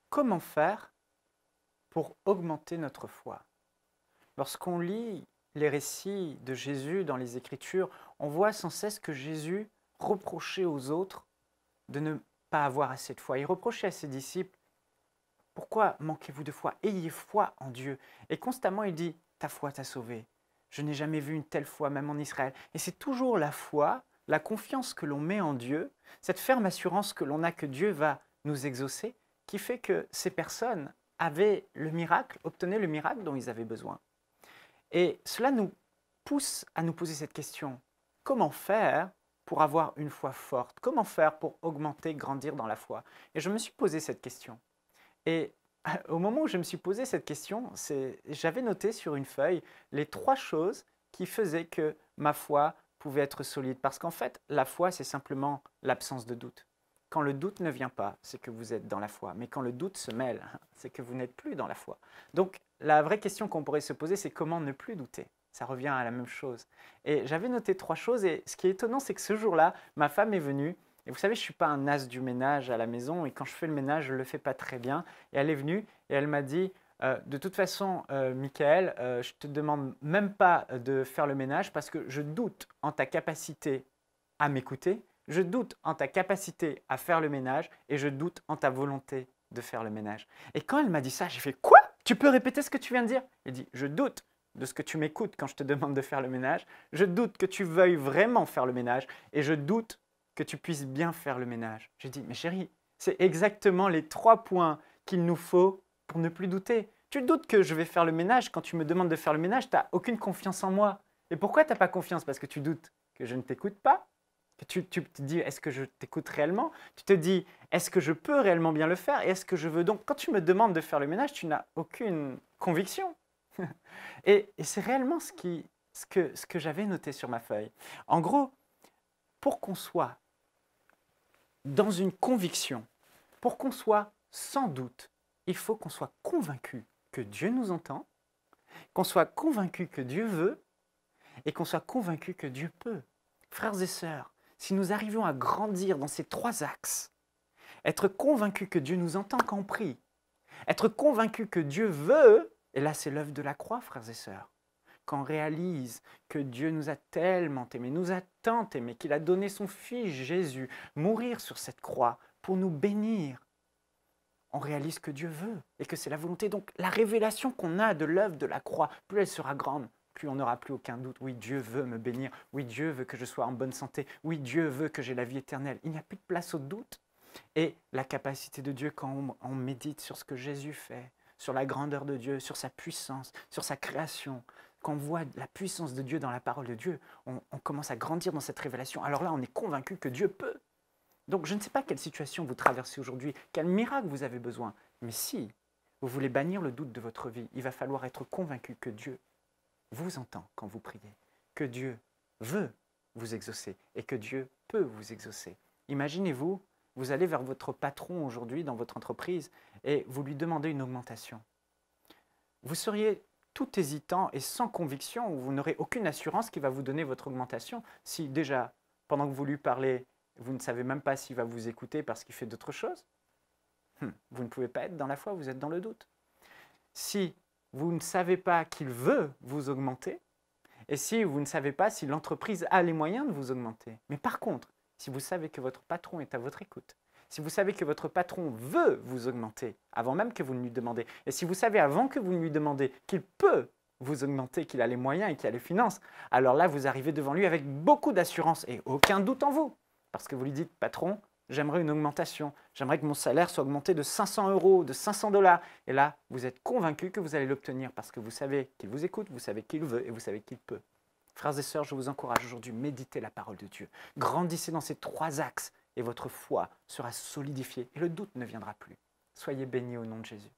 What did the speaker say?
Comment faire pour augmenter notre foi? Lorsqu'on lit les récits de Jésus dans les Écritures, on voit sans cesse que Jésus reprochait aux autres de ne pas avoir assez de foi. Il reprochait à ses disciples, pourquoi manquez-vous de foi? Ayez foi en Dieu. Et constamment il dit, ta foi t'a sauvé. Je n'ai jamais vu une telle foi, même en Israël. Et c'est toujours la foi, la confiance que l'on met en Dieu, cette ferme assurance que l'on a que Dieu va nous exaucer, qui fait que ces personnes avaient le miracle, obtenaient le miracle dont ils avaient besoin. Et cela nous pousse à nous poser cette question. Comment faire pour avoir une foi forte? Comment faire pour augmenter, grandir dans la foi? Et je me suis posé cette question. Et au moment où je me suis posé cette question, j'avais noté sur une feuille les 3 choses qui faisaient que ma foi pouvait être solide. Parce qu'en fait, la foi, c'est simplement l'absence de doute. Quand le doute ne vient pas, c'est que vous êtes dans la foi. Mais quand le doute se mêle, c'est que vous n'êtes plus dans la foi. Donc, la vraie question qu'on pourrait se poser, c'est comment ne plus douter? Ça revient à la même chose. Et j'avais noté 3 choses. Et ce qui est étonnant, c'est que ce jour-là, ma femme est venue. Et vous savez, je ne suis pas un as du ménage à la maison. Et quand je fais le ménage, je ne le fais pas très bien. Et elle est venue et elle m'a dit, de toute façon, Michael, je ne te demande même pas de faire le ménage parce que je doute en ta capacité à m'écouter. Je doute en ta capacité à faire le ménage et je doute en ta volonté de faire le ménage. Et quand elle m'a dit ça, j'ai fait « Quoi? Tu peux répéter ce que tu viens de dire ?» Elle dit « Je doute de ce que tu m'écoutes quand je te demande de faire le ménage. Je doute que tu veuilles vraiment faire le ménage et je doute que tu puisses bien faire le ménage. » J'ai dit « Mais chérie, c'est exactement les 3 points qu'il nous faut pour ne plus douter. Tu doutes que je vais faire le ménage quand tu me demandes de faire le ménage, tu n'as aucune confiance en moi. Et pourquoi tu n'as pas confiance? Parce que tu doutes que je ne t'écoute pas. Tu te dis, est-ce que je t'écoute réellement? Tu te dis, est-ce que je peux réellement bien le faire? Et est-ce que je veux donc, quand tu me demandes de faire le ménage, tu n'as aucune conviction. Et c'est réellement ce que j'avais noté sur ma feuille. En gros, pour qu'on soit dans une conviction, pour qu'on soit sans doute, il faut qu'on soit convaincu que Dieu nous entend, qu'on soit convaincu que Dieu veut et qu'on soit convaincu que Dieu peut. Frères et sœurs, si nous arrivons à grandir dans ces 3 axes, être convaincu que Dieu nous entend quand on prie, être convaincu que Dieu veut, et là c'est l'œuvre de la croix, frères et sœurs, quand on réalise que Dieu nous a tellement aimés, nous a tant aimés, qu'il a donné son Fils Jésus mourir sur cette croix pour nous bénir, on réalise que Dieu veut et que c'est la volonté. Donc la révélation qu'on a de l'œuvre de la croix, plus elle sera grande, plus on n'aura plus aucun doute. Oui, Dieu veut me bénir. Oui, Dieu veut que je sois en bonne santé. Oui, Dieu veut que j'ai la vie éternelle. Il n'y a plus de place au doute. Et la capacité de Dieu, quand on médite sur ce que Jésus fait, sur la grandeur de Dieu, sur sa puissance, sur sa création, quand on voit la puissance de Dieu dans la parole de Dieu, on commence à grandir dans cette révélation. Alors là, on est convaincu que Dieu peut. Donc je ne sais pas quelle situation vous traversez aujourd'hui, quel miracle vous avez besoin, mais si vous voulez bannir le doute de votre vie, il va falloir être convaincu que Dieu vous entend quand vous priez, que Dieu veut vous exaucer et que Dieu peut vous exaucer. Imaginez-vous, vous allez vers votre patron aujourd'hui dans votre entreprise et vous lui demandez une augmentation. Vous seriez tout hésitant et sans conviction, ou vous n'aurez aucune assurance qu'il va vous donner votre augmentation si déjà, pendant que vous lui parlez, vous ne savez même pas s'il va vous écouter parce qu'il fait d'autres choses. Vous ne pouvez pas être dans la foi, vous êtes dans le doute. Si vous ne savez pas qu'il veut vous augmenter, et si vous ne savez pas si l'entreprise a les moyens de vous augmenter. Mais par contre, si vous savez que votre patron est à votre écoute, si vous savez que votre patron veut vous augmenter avant même que vous ne lui demandez, et si vous savez avant que vous ne lui demandez qu'il peut vous augmenter, qu'il a les moyens et qu'il a les finances, alors là, vous arrivez devant lui avec beaucoup d'assurance et aucun doute en vous. Parce que vous lui dites, patron, j'aimerais une augmentation, j'aimerais que mon salaire soit augmenté de 500 €, de 500 $. Et là, vous êtes convaincu que vous allez l'obtenir parce que vous savez qu'il vous écoute, vous savez qu'il veut et vous savez qu'il peut. Frères et sœurs, je vous encourage aujourd'hui, méditez la parole de Dieu. Grandissez dans ces 3 axes et votre foi sera solidifiée et le doute ne viendra plus. Soyez bénis au nom de Jésus.